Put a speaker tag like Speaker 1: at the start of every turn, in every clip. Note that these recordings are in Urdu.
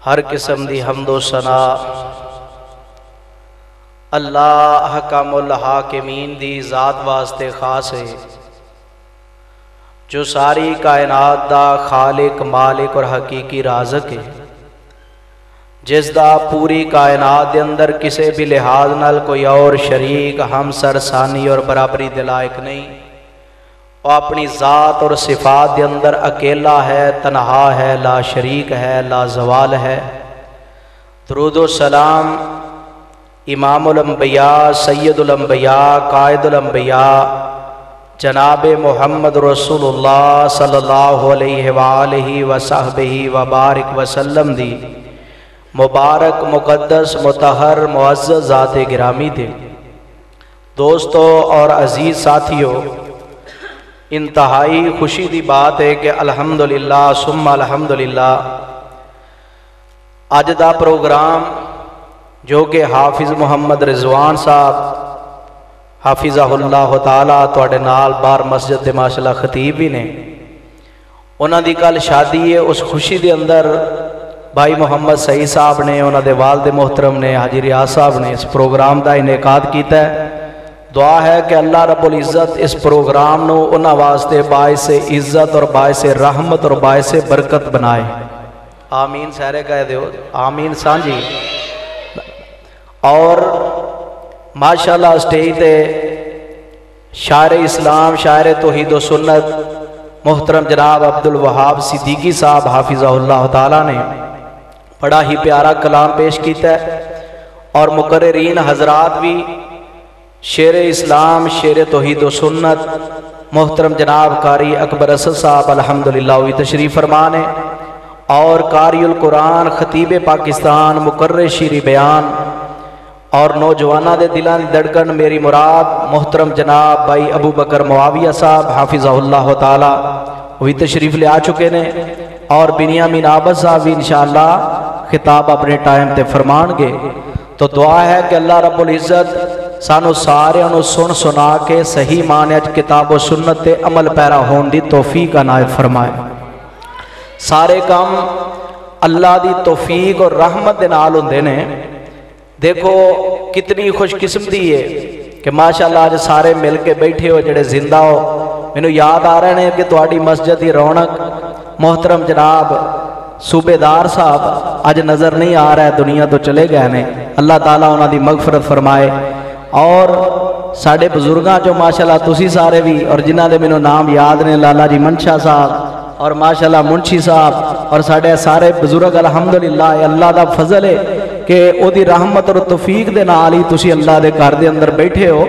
Speaker 1: ہر قسم دی حمد و ثنا اللہ احکم الحاکمین دی ذات واسطے خاص ہے، جو ساری کائنات دا خالق مالک اور حقیقی رازق ہے، جس دا پوری کائنات دے اندر کسی بھی لحاظ نال کوئی اور شریک ہمسر ثانی اور برابری دے لائق نہیں۔ وہ اپنی ذات اور صفات دے اندر اکیلا ہے، تنہا ہے، لا شریک ہے، لا زوال ہے۔ درود و سلام امام الانبیاء، سید الانبیاء، قائد الانبیاء جناب محمد رسول اللہ صلی اللہ علیہ وآلہ وصحبہ وبارک وسلم دی مبارک مقدس مطہر معزز ذات گرامی دے۔ دوستو اور عزیز ساتھیو، انتہائی خوشی دی بات ہے کہ الحمدللہ ثم الحمدللہ اج دا پروگرام جو کہ حافظ محمد رضوان صاحب حافظہ اللہ تعالیٰ تواڈے نال بار مسجد دے ماشاءاللہ خطیب بھی نے، انہاں دی کل شادی ہے۔ اس خوشی دے اندر بھائی محمد سعید صاحب نے، انہاں دے والد محترم نے، حاجی ریاض صاحب نے اس پروگرام دا انعقاد کیتا ہے۔ دعا ہے کہ اللہ رب العزت اس پروگرام نو انہاں واسطے باعث عزت اور باعث رحمت اور باعث برکت بنائے۔ آمین سارے کہہ دیو، آمین سانجی۔ اور ماشاءاللہ اسٹیج تے شاعر اسلام، شاعر توحید و سنت محترم جناب عبد الوہاب صدیقی صاحب حافظہ اللہ تعالیٰ نے بڑا ہی پیارا کلام پیش کیتا ہے، اور مقررین حضرات بھی شیر اسلام، شیر توحید و سنت محترم جناب قاری اکبر اسد صاحب الحمدللہ وی تشریف فرمان ہے، اور قاری القرآن خطیب پاکستان مقرر شیری بیان اور نوجوانہ دے دلان دی دھڑکن میری مراد محترم جناب بھائی ابو بکر معاویہ صاحب حافظہ اللہ تعالی وہی تشریف لے آ چکے نے، اور بنیامین عابد صاحب بھی انشاءاللہ خطاب اپنے ٹائم تے فرمان گے۔ تو دعا ہے کہ اللہ رب العزت سانو سارے انو سن سنا کے صحیح معنی کتاب و سنت تے عمل پیرا ہون دی توفیق عنایت فرمائے۔ سارے کام اللہ دی توفیق اور رحمت دے نال ہوندے نے۔ دیکھو کتنی خوش قسمتی ہے کہ ماشاءاللہ آج سارے مل کے بیٹھے ہو جڑے زندہ ہو۔ میں نے یاد آ رہے ہیں کہ تواڈی مسجد دی رونق محترم جناب صوبے دار صاحب آج نظر نہیں آ رہا ہے، دنیا تو چلے گئے ہیں، اللہ تعالیٰ انہاں دی مغفرت فرمائے۔ اور ساڑھے بزرگاں جو ماشاءاللہ تسی سارے بھی، اور جنہاں دے میں نے نام یاد نے، لالا جی منشا صاحب اور ماشاءاللہ منشی صاحب اور ساڑھے سارے بزرگ الحمدللہ، اللہ دا فضل ہے کہ او دی رحمت اور توفیق دے نال ہی تسی اللہ دے گھر دے اندر بیٹھے ہو،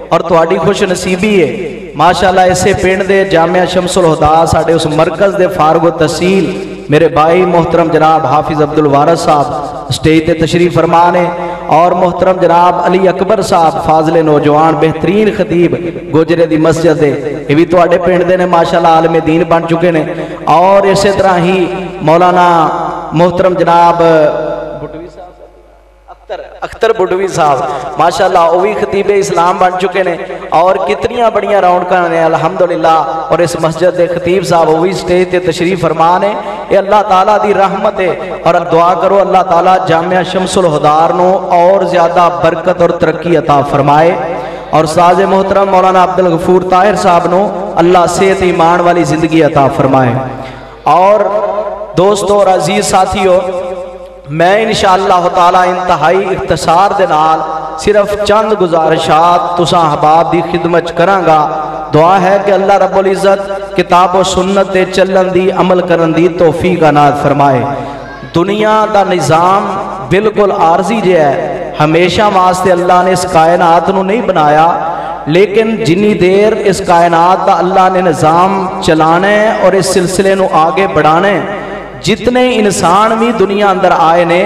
Speaker 1: اور تواڈی خوش نصیبی ہے ماشاءاللہ اسے پنڈ دے جامعہ شمس الہدا ساڑھے اس مرکز دے فارغ و تحصیل میرے بھائی محترم جناب حافظ عبد الوارث صاحب اسٹیج تے تشریف فرمانے، اور محترم جناب علی اکبر صاحب فاضل نوجوان بہترین خطیب گوجرے دی مسجد دے، یہ بھی تواڈے پنڈ دے نے ماشاءاللہ عالم دین بن چکے نے۔ اور اسی طرح ہی مولانا محترم جناب اختر بڈوی صاحب ماشاءاللہ وہ بھی خطیب اسلام بن چکے نے، اور کتنیاں بڑیاں رونقاں نے الحمدللہ۔ اور اس مسجد دے خطیب صاحب وہ بھی سٹیج تے تشریف فرمان ہے۔ یہ اللہ تعالیٰ دی رحمت ہے، اور دعا کرو اللہ تعالیٰ جامعہ شمس الہدا نو اور زیادہ برکت اور ترقی عطا فرمائے، اور ساز محترم مولانا عبدالغفور طاہر صاحب نو اللہ صحت ایمان والی زندگی عطا فرمائے۔ اور دوستو اور عزیز ساتھیو، میں انشاءاللہ تعالی انتہائی اختصار دے نال صرف چند گزارشات تساں احباب دی خدمت کراں گا۔ دعا ہے کہ اللہ رب العزت کتاب و سنت تے چلن دی عمل کرن دی توفیق عنایت فرمائے۔ دنیا دا نظام بالکل عارضی جے ہے، ہمیشہ واسطے اللہ نے اس کائنات نو نہیں بنایا، لیکن جنی دیر اس کائنات دا اللہ نے نظام چلانے اور اس سلسلے نو آگے بڑھانے، جتنے انسان بھی دنیا اندر آئے نے،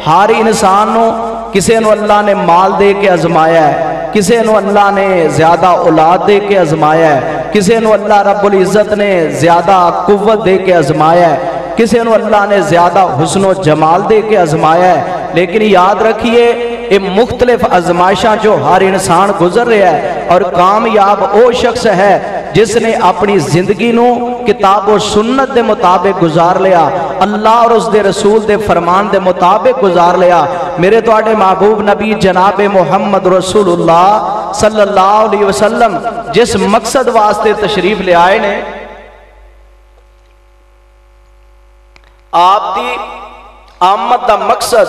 Speaker 1: ہر انسان نو کسے نو اللہ نے مال دے کے ازمایا ہے، کسے نو اللہ نے زیادہ اولاد دے کے ازمایا ہے، کسے نو اللہ رب العزت نے زیادہ قوت دے کے ازمایا ہے، کسے نو اللہ نے زیادہ حسن و جمال دے کے ازمایا ہے۔ لیکن یاد رکھیے یہ مختلف ازمائشاں جو ہر انسان گزر رہا ہے، اور کامیاب وہ شخص ہے جس نے اپنی زندگی نو کتاب و سنت دے مطابق گزار لیا، اللہ اور اس دے رسول دے فرمان دے مطابق گزار لیا۔ میرے تواڈے محبوب نبی جناب محمد رسول اللہ صلی اللہ علیہ وسلم جس مقصد واسطے تشریف لے آئے نے، آپ دی آمد دا مقصد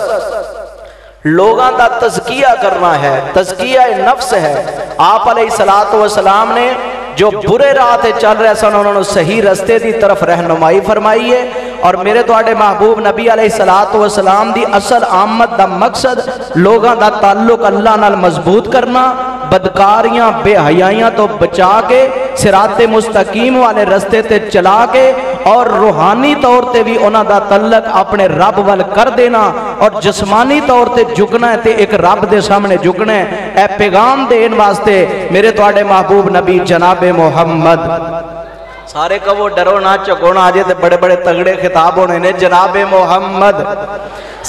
Speaker 1: لوگاں دا تزکیہ کرنا ہے، تزکیہ نفس ہے۔ آپ علیہ السلام نے جو برے راہ تے چل رہے سن انہوں نے صحیح رستے دی طرف رہنمائی فرمائی ہے، اور میرے تواڈے محبوب نبی علیہ السلام دی اصل آمد دا مقصد لوگاں دا تعلق اللہ نال مضبوط کرنا، بدکاریاں بے حیائیاں تو بچا کے صراط مستقیم والے رستے تے چلا کے، اور روحانی طور تے بھی انہاں دا تعلق اپنے رب وال کر دینا، اور جسمانی طور تے جھکنا ہے تے ایک رب دے سامنے جھکنا ہے۔ اے پیغام دین واسطے میرے تواڈے محبوب نبی جناب محمد، سارے کہو ڈرو نہ چکو نہ، آجے تے بڑے بڑے تگڑے خطاب ہونے نے، جناب محمد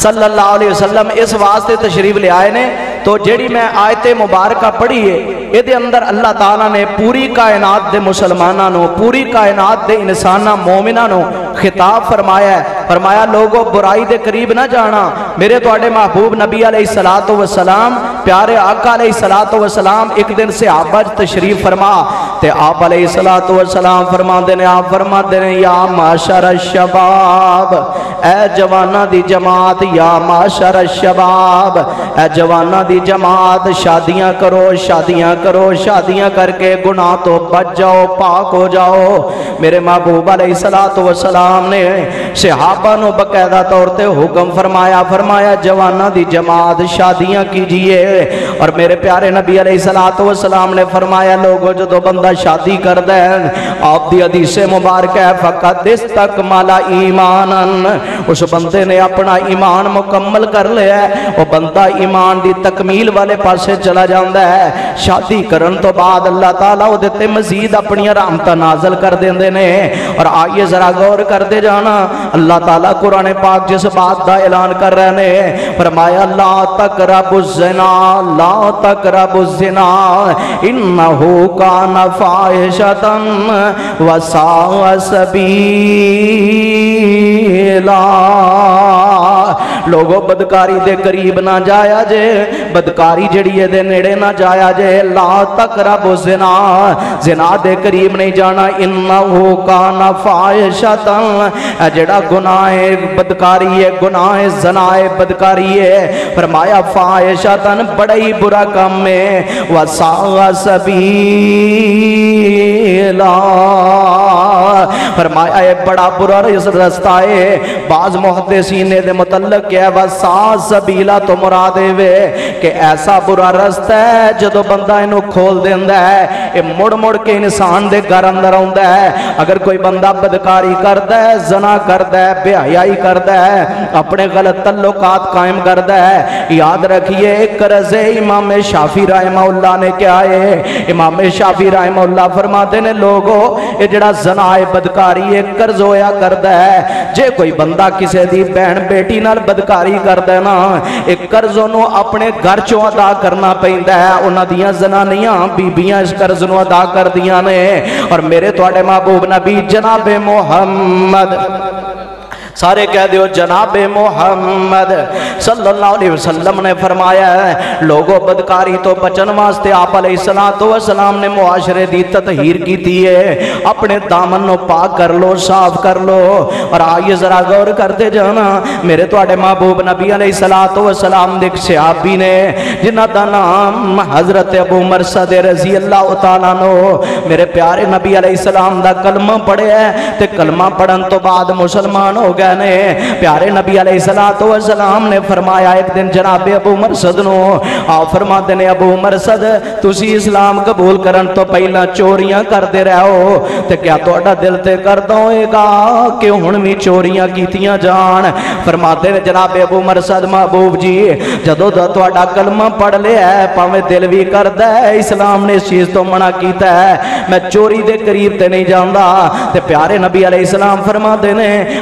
Speaker 1: صلی اللہ علیہ وسلم اس واسطے تشریف لے آئے نے۔ تو جیڑی میں آیت مبارکہ پڑھی ہے، یہ دے اندر اللہ تعالیٰ نے پوری کائنات دے مسلمانوں نو، پوری کائنات دے انسانہ مومنہ نو خطاب فرمایا ہے، فرمایا لوگوں برائی دے قریب نہ جانا۔ میرے تواڈے محبوب نبی علیہ السلام، پیارے آقا علیہ السلام ایک دن صحابہ تشریف فرما تے آپ علیہ السلام فرما دینے، آپ فرما دینے یا معاشر الشباب، اے جوانہ دی جماعت، یا معاشر الشباب، اے جوانہ دی جماعت، شادیاں کرو، شادیاں کرو، شادیاں کر کے گناہ تو بچ جاؤ، پاک ہو جاؤ۔ میرے محبوب علیہ السلام نے صحابہ نو باقاعدہ طور تے حکم فرمایا، فرمایا جوانہ دی جماعت شادیاں کیجئے، اور میرے پیارے نبی علیہ السلام نے فرمایا لوگوں جدو بندہ شادی کر دے، آپ دی حدیث مبارک ہے فقط استکمل ایمانا، اس بندے نے اپنا ایمان مکمل کر لیا ہے، وہ بندہ ایمان دی تکمیل والے پاسے چلا جاندہ ہے۔ شادی کرن تو بعد اللہ تعالیٰ دیتے مزید اپنی رحمتہ نازل کر دیندے نے، اور آئیے ذرا غور کر دے جانا، اللہ تعالیٰ قرآن پاک جس بات دا اعلان کر رہے نے، فرمایا لا تقربوا الزنا، لا تقربوا الزنا انہو کان فاحشۃ وساء سبیلا۔ لوگوں بدکاری دے قریب نہ جایا جے، بدکاری جڑی دے نیڑے نہ جایا جے، لا تقربوا الزنا، زنا دے قریب نہیں جانا، انہو کان فاحشۃ، جڑا گناہ بدکاری ہے، گناہ زنا ہے، بدکاری ہے، فرمایا فاحشۃ بڑا ہی برا کام ہے، وساء سبیلا، فرمایا ایک بڑا برا رستہ ہے۔ بعض محدثین نے متعلق کیا ہے وساء سبیلا تو مراد ہے کہ ایسا برا رستہ ہے جدو بندہ انہوں کھول دیندہ ہے، یہ مڑ مڑ کے انسان دے گھر اندر ہوندہ ہے۔ اگر کوئی بندہ بدکاری کردہ ہے، زنا کردہ ہے، بے حیائی کردہ ہے، اپنے غلط تعلقات قائم کردہ ہے، یاد رکھیے ایک قرض امام شافعی رحمہ اللہ نے کیا ہے، امام شافعی رحمہ اللہ فرماتے نے لوگوں یہ جڑا زنا ہے بدکاری ایک قرض ہویا کردہ ہے، جے کوئی بندہ کسی دی بہن بیٹی نال بدکاری کردہ ہے نا، ایک قرض انہوں اپنے گھر چوں ادا کرنا پہندہ ہے، انہاں دیاں زنانیاں بیبیاں اس قرض انہوں ادا کر دیاں نے، اور میرے تواڈے محبوب نبی جناب محمد، سارے کہہ دیو جناب محمد صلی اللہ علیہ وسلم نے فرمایا ہے لوگوں بدکاری تو بچن واسطے آپ علیہ السلام نے معاشرے دی تطہیر کی تھی ہے، اپنے دامن نو پاک کر لو، صاف کر لو۔ اور آئیے ذرا غور کرتے جانا، میرے تواڈے محبوب نبی علیہ السلام دیکھ صحابی نے جنہ دا نام حضرت ابو مرصد رضی اللہ تعالیٰ نو، میرے پیارے نبی علیہ السلام دا کلمہ پڑھے ہے تے کلمہ پڑھن تو بعد مسلمان ہو گئے نے۔ پیارے نبی علیہ السلام نے فرمایا ایک دن جناب ابو مرصد نو، آپ فرماتے نے ابو مرصد تسی اسلام قبول کرن تو پہلا چوریاں کر دے رہے ہو، تے کیا توڑا دل تے کر دوئے گا کہ ہن بھی چوریاں کیتیاں جان؟ فرماتے نے جناب ابو مرصد محبوب جی جدو دا توڑا کلمہ پڑھ لے ہے پاویں دل بھی کر دے، اسلام نے اس چیز تو منع کیتا ہے، میں چوری دے قریب تے نہیں جاندہ۔ تے پیارے نبی علیہ السلام فرماتے نے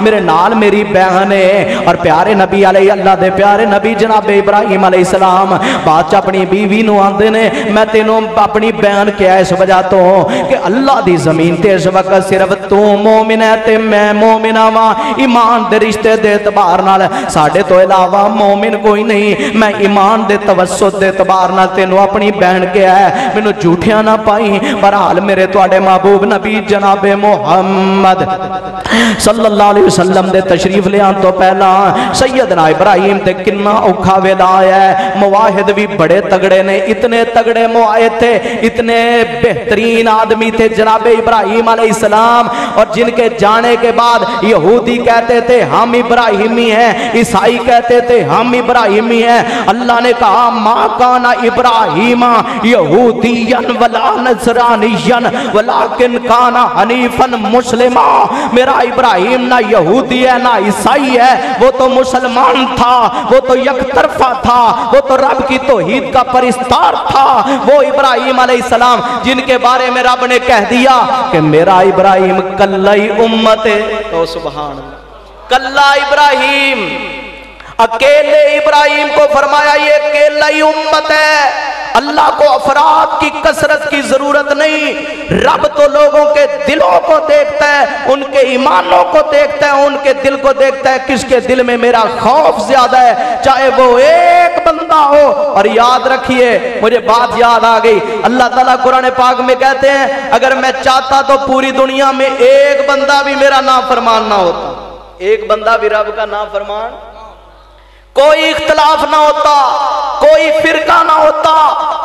Speaker 1: میرے نال میری بہن ہے اور پیارے نبی علیہ اللہ دے پیارے نبی جناب ابراہیم علیہ السلام بادشاہ اپنی بیوی نو آندے نے میں تینوں اپنی بہن کیا اس وجہ تو کہ اللہ دی زمین تے اس وقت صرف تو مومن ہے تے میں مومنہ وا ایمان دے رشتے دے اعتبار نال ساڈے تو علاوہ مومن کوئی نہیں میں ایمان دے توسط دے اعتبار نال تینوں اپنی بہن کیا ہے مینوں جھوٹیاں نہ پائی برحال میرے تواڈے محبوب نبی جناب محمد صلی اللہ علیہ وسلم دے تشریف لے آن تو پہلا سیدنا ابراہیم تے کنا اوکھا ویلا آیا ہے مواحد بھی بڑے تگڑے نے اتنے تگڑے مواحد تھے اتنے بہترین آدمی تھے جناب ابراہیم علیہ السلام اور جن کے جانے کے بعد یہودی کہتے تھے ہم ابراہیمی ہیں عیسائی کہتے تھے ہم ابراہیمی ہیں اللہ نے کہا ما کان ابراہیم یہودیا ولا نصرانیا ولکن کان حنیفا مسلما میرا ابراہیم نہ یہودی ہے نہ عیسائی ہے وہ تو مسلمان تھا وہ تو یک طرفہ تھا وہ تو رب کی توحید کا پرستار تھا وہ ابراہیم علیہ السلام جن کے بارے میں رب نے کہہ دیا کہ میرا ابراہیم کلّی امت ہے تو سبحان اللہ کلّا ابراہیم اکیلے ابراہیم کو فرمایا یہ اکیلا ہی امت ہے اللہ کو افراد کی کثرت کی ضرورت نہیں رب تو لوگوں کے دلوں کو دیکھتا ہے ان کے ایمانوں کو دیکھتا ہے ان کے دل کو دیکھتا ہے کس کے دل میں میرا خوف زیادہ ہے چاہے وہ ایک بندہ ہو اور یاد رکھیے مجھے بات یاد آ گئی اللہ تعالیٰ قرآن پاک میں کہتے ہیں اگر میں چاہتا تو پوری دنیا میں ایک بندہ بھی میرا نافرمان نہ ہوتا ایک بندہ بھی رب کا نافرمان کوئی اختلاف نہ ہوتا کوئی فرقہ نہ ہوتا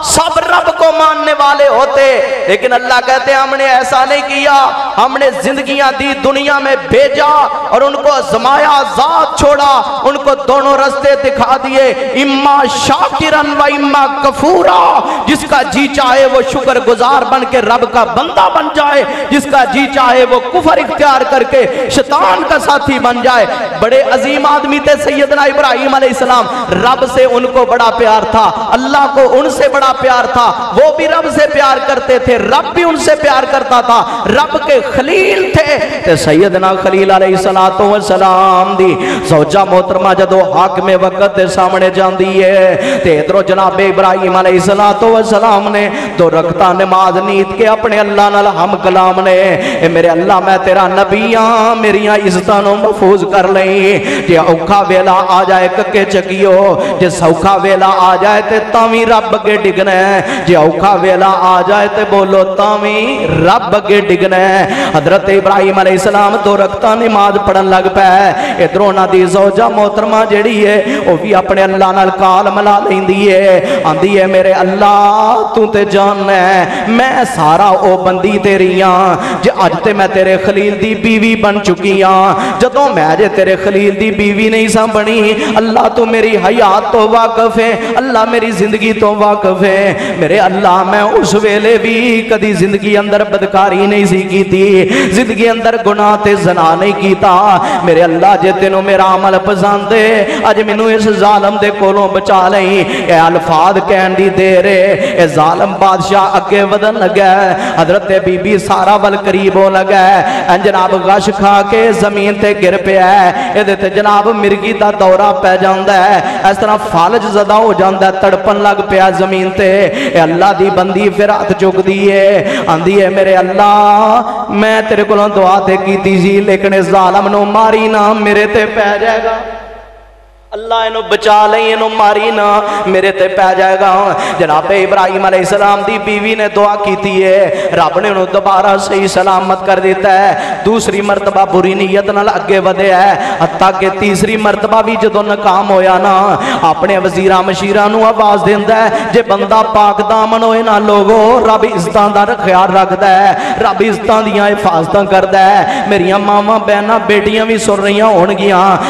Speaker 1: سب رب کو ماننے والے ہوتے لیکن اللہ کہتے ہیں ہم نے ایسا نہیں کیا ہم نے زندگیاں دی دنیا میں بھیجا اور ان کو آزمایا ذات چھوڑا ان کو دونوں رستے دکھا دیے اما شاکرن و اما کفورا جس کا جی چاہے وہ شکر گزار بن کے رب کا بندہ بن جائے جس کا جی چاہے وہ کفر اختیار کر کے شیطان کا ساتھی بن جائے بڑے عظیم آدمی تھے سیدنا ابراہیم علیہ السلام رب سے ان کو بڑا پیار تھا اللہ کو ان سے بڑا پیار تھا وہ بھی رب سے پیار کرتے تھے رب بھی ان سے پیار کرتا تھا رب کے خلیل تھے تے سیدنا خلیل علیہ السلام دی زوجہ محترمہ جدو حاکم وقت دے سامنے جاندی ہے تے ادھروں جناب ابراہیم علیہ السلام نے دو رکعتاں نماز نیت کے اپنے اللہ نال ہم کلام نے اے میرے اللہ میں تیرا نبی ہاں میریاں عزتاں نو محفوظ کر لیں کہ اوکھا ویلا آ جائے کے چکیو جے سوکھا ویلا آ جائے تے تاویں رب کے ڈگنا ہے جے اوکھا ویلا آ جائے تے بولو تاویں رب کے ڈگنا ہے حضرت ابراہیم علیہ السلام دو رکعتاں نماز پڑھن لگ پئے ادھروں انہاں دی زوجہ محترمہ جڑی ہے او بھی اپنے اللہ نال کال ملا لیندی ہے آندی ہے میرے اللہ تو تے جاننا ہے میں سارا او بندی تیری ہاں جے اج تے میں تیرے خلیل دی بیوی بن چکی ہاں جدوں میں اجے تیرے خلیل دی بیوی نہیں سا بنی اللہ تو میری حیات تو واقف ہے اللہ میری زندگی تو واقف ہے میرے اللہ میں اس ویلے بھی کدی زندگی اندر بدکاری نہیں سی کی تھی زندگی اندر گناہ تے زنا نہیں کیتا میرے اللہ جے تینوں میرا عمل پسند ہے اج مینوں اس ظالم دے کولوں بچا لیں اے الفاظ کہن دی دیر ہے اے ظالم بادشاہ اگے ودن لگا ہے حضرت بی بی سارا ول قریب ہو لگا ہے جناب غش کھا کے زمین تے گر پیا ہے اے تے جناب مرگی دا دورہ پہ جاندہ ہے اس طرح فالج زدہ ہو جاندہ ہے تڑپن لگ پیا زمین تے اے اللہ دی بندی پھر ہاتھ چک دیئے آندھی ہے میرے اللہ میں تیرے کولوں دعا تے کی تیزی لیکن ظالم نو ماری نہ میرے تے پہ جائے گا اللہ انہوں بچا لیں انہوں ماری نہ میرے تے پہ جائے گا جناب ابراہیم علیہ السلام دی بیوی نے دعا کی تھی ہے رب نے انہوں دوبارہ صحیح سلامت کر دیتا ہے دوسری مرتبہ بری نیت نہ لگے ودے ہے حتیٰ کہ تیسری مرتبہ بھی جدو ناکام ہویا نا اپنے وزیرہ مشیرہ نو آواز دیندہ ہے جے بندہ پاک دامن ہوئے نا لوگو رب عزتاں دا خیال رکھ دا ہے رب عزتاں دیاں حفاظتاں کر دا ہے میری ماما بہنہ بیٹیاں بھی سن رہی ہوں گیاں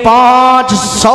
Speaker 1: 500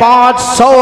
Speaker 1: 500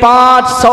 Speaker 1: 500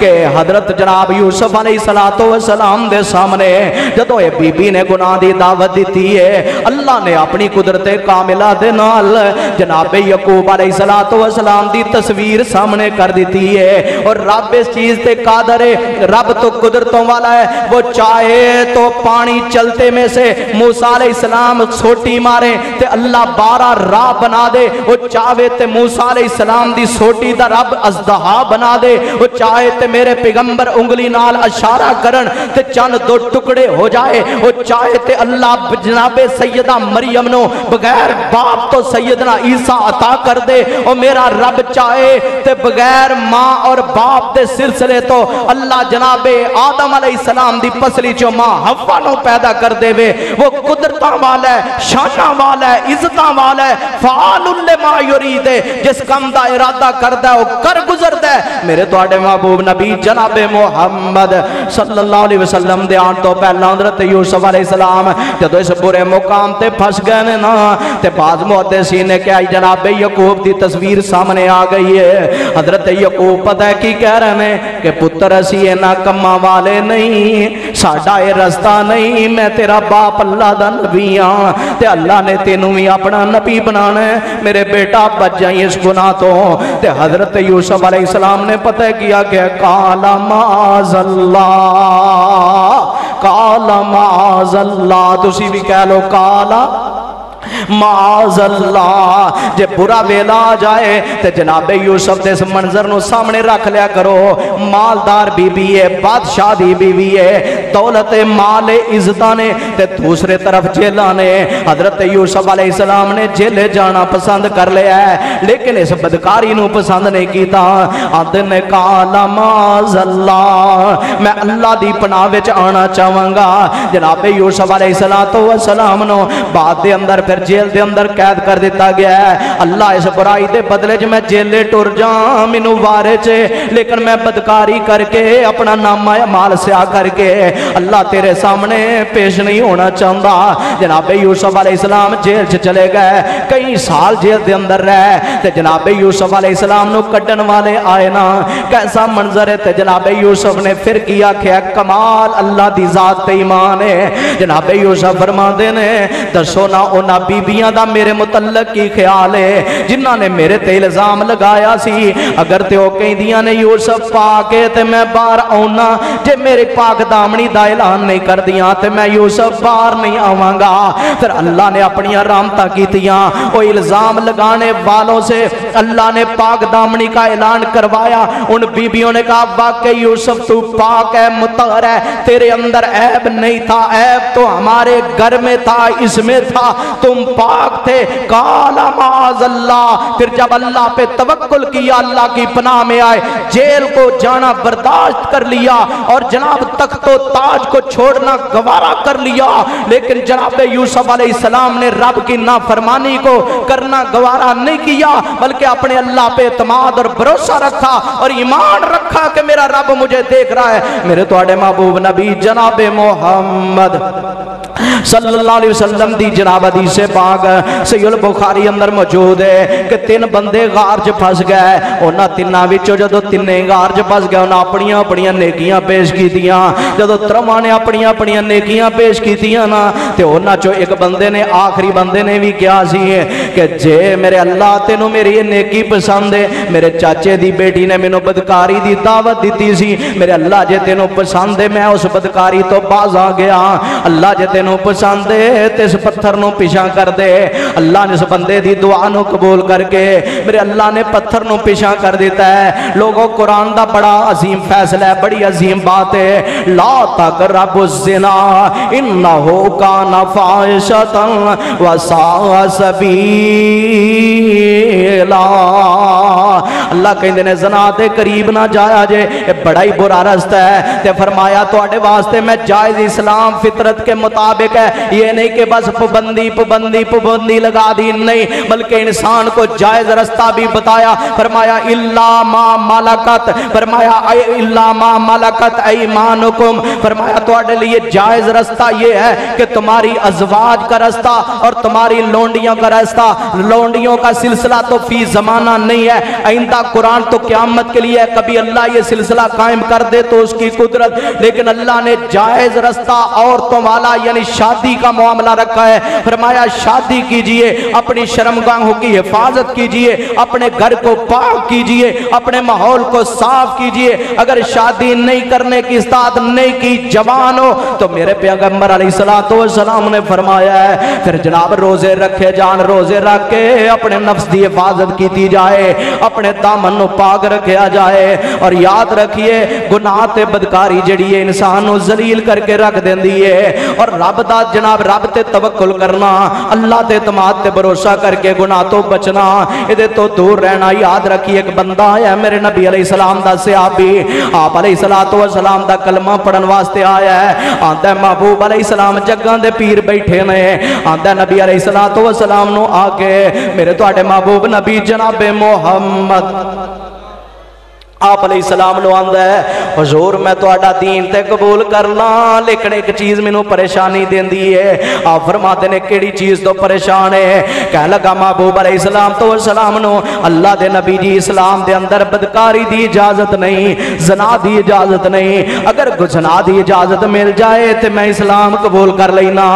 Speaker 1: کہ حضرت جناب یوسف علیہ السلام دے سامنے جدو یہ بی بی نے گناہ دی دعوت دیتی ہے اللہ نے اپنی قدرت کاملہ دے نال جناب یعقوب علیہ السلام دی تصویر سامنے کر دیتی ہے اور رب اس چیز تے قادر ہے رب تو قدرتوں والا ہے وہ چاہے تو پانی چلتے میں سے موسیٰ علیہ السلام سوٹی مارے تے اللہ 12 راہ بنا دے وہ چاہے تے موسیٰ علیہ السلام دی سوٹی دا رب ازدہا بنا دے وہ چاہے تے میرے پیغمبر انگلی نال اشارہ کرن تے چند 2 ٹکڑے ہو جائے وہ چاہے تے اللہ جناب سیدہ مریم نو بغیر باپ تو سیدنا عیسیٰ عطا کر دے اور میرا رب چاہے تے بغیر ماں اور باپ دے سلسلے تو اللہ جناب آدم علیہ السلام دی پسلی چو ماں حوا نو پیدا کر دے وے وہ قدرتاں والا ہے شاناں والا ہے عزتاں والا ہے فعال لما یرید جس کم دا ارادہ کردہ ہے وہ کر گزردہ ہے میرے توڑے محبوب نبی جناب محمد صلی اللہ علیہ وسلم دے آن تو پہلا حضرت یوسف علیہ السلام جدو اس برے مقام تے پھنس گئے نا تے بعض محدثین نے کہا جناب یعقوب دی تصویر سامنے آ گئی ہے حضرت یعقوب پتہ ہے کی کہہ رہے ہیں کہ پتر اسی اینا کما والے نہیں ساڑھا اے رستہ نہیں میں تیرا باپ اللہ دا نبی ہاں تے اللہ نے تینوں بھی اپنا نبی بنانا ہے میرے بیٹا بچ جائیں اس گناہ تو تے حضرت یوسف علیہ السلام نے پتہ کیا کہ قال معاذ اللہ تسی بھی کہہ لو قال معاذ اللہ جے برا ویلا آ جائے تے جناب یوسف دے اس منظر نو سامنے رکھ لیا کرو مالدار بی بی ہے بادشاہ دی بی بی ہے دولت مال عزتاں نے تے دوسرے طرف جیلاں نے حضرت یوسف علیہ السلام نے جیلے جانا پسند کر لیا ہے لیکن اس بدکاری نو پسند نہیں کیتا آدھن نے قال معاذ اللہ میں اللہ دی پناہ وچ آنا چاہواں گا جناب یوسف علیہ السلام نو بعد دے اندر پھر جیل دے اندر قید کر دیتا گیا ہے اللہ اس برائی دے بدلے جو میں جیلے ٹور جاں منو وارے چے لیکن میں بدکاری کر کے اپنا نامہ مال سیاہ کر کے اللہ تیرے سامنے پیش نہیں ہونا چاہتا جناب یوسف علیہ السلام جیل سے چلے گئے کئی سال جیل دے اندر رہے تے جناب یوسف علیہ السلام نو کڈن والے آئے نا کیسا منظر ہے تے جناب یوسف نے پھر کیا کہ کمال اللہ دی ذات تے ایمان ہے جناب یوسف فرما دے نے دسو نا اونا بیبیاں دا میرے متعلق کی خیال ہے جنہاں نے میرے تے الزام لگایا سی اگر تے او کہیں دیاں نے یوسف پاکے تے میں باہر آؤنا جے میرے پاک دامنی دا اعلان نہیں کر دیاں تے میں یوسف باہر نہیں آواں گا پھر اللہ نے اپنی رحمتاں کیتیاں او الزام لگانے والوں سے اللہ نے پاک دامنی کا اعلان کروایا ان بیبیوں نے کہا واقعی یوسف تو پاک ہے مطہر ہے تیرے اندر عیب نہیں تھا عیب تو ہمارے گھر میں تھا اس میں تھا تم پاک تھے قال معاذ اللہ پھر جب اللہ پہ توکل کیا اللہ کی پناہ میں آئے جیل کو جانا برداشت کر لیا اور جناب تخت و تاج کو چھوڑنا گوارا کر لیا لیکن جناب یوسف علیہ السلام نے رب کی نافرمانی کو کرنا گوارا نہیں کیا بلکہ اپنے اللہ پہ اعتماد اور بھروسہ رکھا اور ایمان رکھا کہ میرا رب مجھے دیکھ رہا ہے میرے توڑے محبوب نبی جناب محمد صلی اللہ علیہ وسلم دی جناب حدیث پاک صحیح البخاری اندر موجود ہے کہ 3 بندے غار چ پھنس گئے انہاں تیناں وچوں جدوں تینے غار چ پھنس گئے انہاں اپنیاں نیکیاں پیش کیتیاں جدوں ترواں نے اپنیاں نیکیاں پیش کیتیاں نا تے انہاں چوں ایک بندے نے آخری بندے نے بھی کیا سی کہ جے میرے اللہ تینوں میری یہ نیکی پسند ہے میرے چاچے دی بیٹی نے مینوں بدکاری دی دعوت دیتی سی میرے اللہ جے تینوں پسند ہے میں اس بدکاری تو باز آ گیا اللہ جے تینوں پسند ہے تے اس پتھر نو پیچھا کر دے اللہ نے اس بندے دی دعا نو قبول کر کے میرے اللہ نے پتھر نو پیچھا کر دیتا ہے لوگوں قرآن دا بڑا عظیم فیصلہ ہے بڑی عظیم بات ہے لا تقربوا الزنا انہو کان فاحشۃ وساء سبیلا اللہ کہندے نے زنا دے قریب نہ جایا جے یہ بڑا ہی برا رستہ ہے تے فرمایا تواڈے واسطے میں جائز اسلام فطرت کے مطابق ہے یہ نہیں کہ بس پابندی لگا دی نہیں بلکہ انسان کو جائز رستہ بھی بتایا فرمایا الا ما ملکت فرمایا الا ما ملکت ایمانکم فرمایا تواڈے لیے جائز رستہ یہ ہے کہ تمہاری ازواج کا رستہ اور تمہاری لونڈیوں کا رستہ لونڈیوں کا سلسلہ تو فی زمانہ نہیں ہے آئندہ قرآن تو قیامت کے لیے ہے، کبھی اللہ یہ سلسلہ قائم کر دے تو اس کی قدرت، لیکن اللہ نے جائز رستہ عورتوں والا یعنی شادی کا معاملہ رکھا ہے۔ فرمایا شادی کیجئے، اپنی شرمگاہوں کی حفاظت کیجئے، اپنے گھر کو پاک کیجئے، اپنے ماحول کو صاف کیجئے۔ اگر شادی نہیں کرنے کی استطاعت نہیں کی، جوان ہو، تو میرے پیغمبر علیہ السلام نے فرمایا ہے پھر جناب روزے رکھے جان، روزے رکھ کے اپنے نفس دی حفاظت کی جائے، اپنے دامن نو پاک رکھیا جائے۔ اور یاد رکھیے گناہ تے بدکاری جڑی ہے انسان نو ذلیل کر کے رکھ دیندی ہے، اور رب دا جناب رب تے توکل کرنا، اللہ تے اعتماد تے بھروسہ کر کے گناہ تو بچنا، ادھے تو دور رہنا۔ یاد رکھیے ایک بندہ ہے میرے نبی علیہ السلام دا صحابی، آپ علیہ السلام دا کلمہ پڑھن واسطے آیا ہے، آندا ہے محبوب علیہ السلام جگاں دے پیر بیٹھے نے، آندا ہے نبی علیہ السلام نو آ کے میرے تواڈے محبوب نبی جناب محمد آپ علیہ السلام نو آندا ہے حضور میں تہاڈا دین تے قبول کر لاں، لیکن ایک چیز مینوں پریشانی دیندی ہے۔ آپ فرماتے نے کیڑی چیز تو پریشان ہے؟ کہنے لگا محبوب علیہ السلام نو اللہ دے نبی جی اسلام دے اندر بدکاری دی اجازت نہیں، زنا دی اجازت نہیں، اگر زنا دی اجازت مل جائے تے میں اسلام قبول کر لینا۔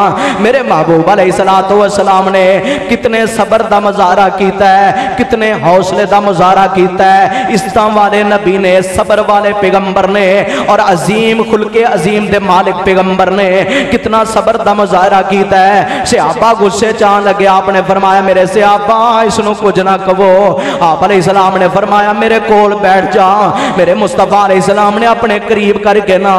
Speaker 1: میرے محبوب علیہ السلام نے کتنے صبر دا مظاہرہ کیتا ہے، کتنے حوصلے دا مظاہرہ کیتا ہے، اسلام والے نبی نے، صبر والے پیغمبر نے، اور عظیم خلق عظیم دے مالک پیغمبر نے کتنا صبر دا مظاہرہ کیتا ہے۔ صحابہ غصے چاہن لگے، آپ نے فرمایا میرے صحابہ اس نو کچھ نہ کہو۔ آپ علیہ السلام نے فرمایا میرے کول بیٹھ جا۔ میرے مصطفیٰ علیہ السلام نے اپنے قریب کر کے نا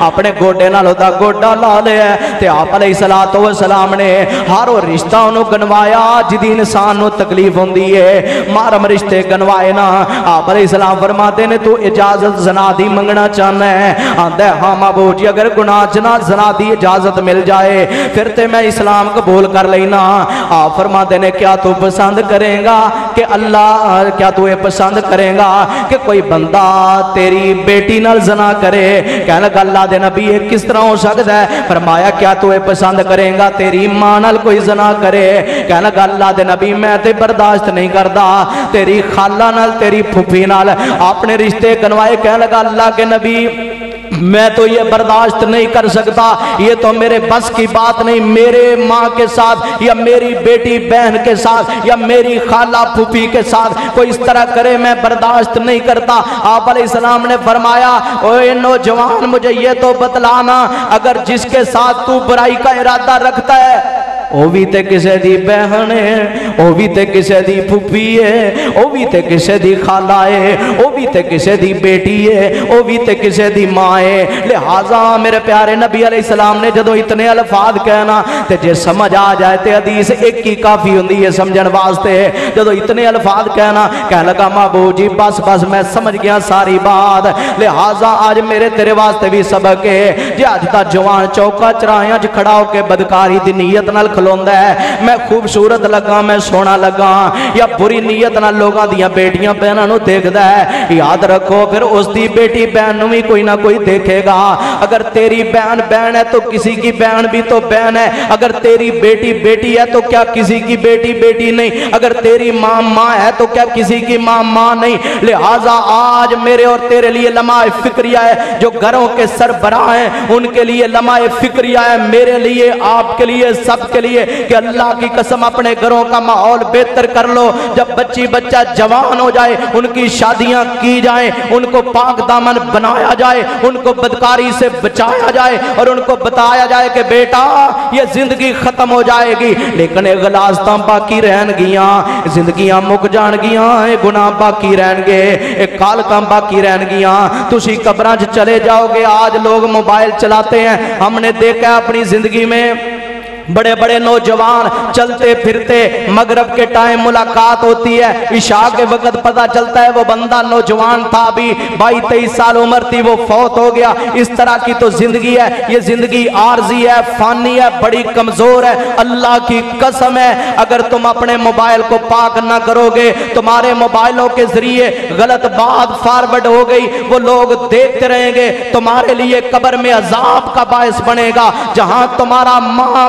Speaker 1: اپنے گوڈے نال دا گوڈا لا لیا تے آپ علیہ السلام نے ہر وہ رشتہ انہوں گنوایا جدی انسان نو تکلیف ہوندی ہے، محرم رشتے گنوائے نا۔ آپ علیہ السلام فرماتے نے تو اجازت زنا دی منگنا چاہنا ہے؟ آندہ ہے ہاں محبوب جی اگر گناہ زنا دی اجازت مل جائے پھر تے میں اسلام قبول کر لینا۔ آپ فرماتے نے کیا تو پسند کریں گا کہ اللہ، کیا تو یہ پسند کریں گا کہ کوئی بندہ تیری بیٹی نال زنا کرے؟ کہنے لگا اللہ دے نبی یہ کس طرح ہو سکتا ہے؟ فرمایا کیا تو یہ پسند کریں گا تیری ماں نال کوئی زنا کرے؟ کہنے لگا اللہ دے نبی میں تے برداشت نہیں کردا، تیری خالہ نال تیری پھپھی نال اپنے رشتے گنوائے۔ کہنے لگا اللہ کے نبی میں تو یہ برداشت نہیں کر سکتا، یہ تو میرے بس کی بات نہیں، میرے ماں کے ساتھ یا میری بیٹی بہن کے ساتھ یا میری خالہ پھوپھی کے ساتھ کوئی اس طرح کرے میں برداشت نہیں کرتا۔ آپ علیہ السلام نے فرمایا اوے نوجوان مجھے یہ تو بتلانا اگر جس کے ساتھ تو برائی کا ارادہ رکھتا ہے وہ بھی تے کسے دی بہن ہے، وہ بھی تے کسے دی پھوپھی ہے، وہ بھی تے کسے دی خالہ ہے، وہ بھی تے کسے دی بیٹی ہے، وہ بھی تے کسے دی ماں ہے۔ لہٰذا میرے پیارے نبی علیہ السلام نے جدو اتنے الفاظ کہنا تے جے سمجھ آ جائے تے حدیث ایک ہی کافی ہوندی ہے سمجھن واسطے، جدو اتنے الفاظ کہنا کہنے لگا محبوب جی بس میں سمجھ گیا ساری بات، لہٰذا آج میرے تیرے واسطے بھی سبق ہے۔ جے آج تا جوان چوکا چرائیاں کھڑا ہو کے بدکاری دی نیت نال کھلوندا ہے، میں خوبصورت لگا میں سونا لگا، یا بری نیت نال لوگاں دیاں بیٹیاں بہناں نو دیکھدا ہے، یاد رکھو پھر اس دی بیٹی بہن نو بھی کوئی نہ کوئی دیکھے گا۔ اگر تیری بہن بہن ہے تو کسی کی بہن بھی تو بہن ہے، اگر تیری بیٹی بیٹی ہے تو کیا کسی کی بیٹی بیٹی نہیں، اگر تیری ماں ماں ہے تو کیا کسی کی ماں ماں نہیں۔ لہٰذا آج میرے اور تیرے لیے لمحہ فکریہ ہے، جو گھروں کے سربراہ ہیں ان کے لیے لمحہ فکریہ ہے، میرے لیے آپ کے لیے سب کے لیے کہ اللہ کی قسم اپنے گھروں کا ماحول بہتر کر لو۔ جب بچی بچہ جوان ہو جائے ان کی شادیاں کی جائیں، ان کو پاک دامن بنایا جائے، ان کو بدکاری سے بچایا جائے اور ان کو بتایا جائے کہ بیٹا یہ زندگی ختم ہو جائے گی لیکن غلاظتاں باقی رہن گیاں، زندگیاں مک جان گیاں، گناہ باقی رہن گے، کالکاں باقی رہن گیاں۔ تسی قبراں چلے جاؤ گے، آج لوگ موبائل چلاتے ہیں، ہم نے دیکھا اپنی زندگی میں بڑے بڑے نوجوان چلتے پھرتے مغرب کے ٹائم ملاقات ہوتی ہے، عشاء کے وقت پتہ چلتا ہے وہ بندہ نوجوان تھا، بھی 22-23 سال عمر تھی وہ فوت ہو گیا۔ اس طرح کی تو زندگی ہے، یہ زندگی عارضی ہے، فانی ہے، بڑی کمزور ہے۔ اللہ کی قسم ہے اگر تم اپنے موبائل کو پاک نہ کرو گے، تمہارے موبائلوں کے ذریعے غلط بات فارورڈ ہو گئی، وہ لوگ دیکھتے رہیں گے، تمہارے لیے قبر میں عذاب کا باعث بنے گا۔ جہاں تمہارا ماں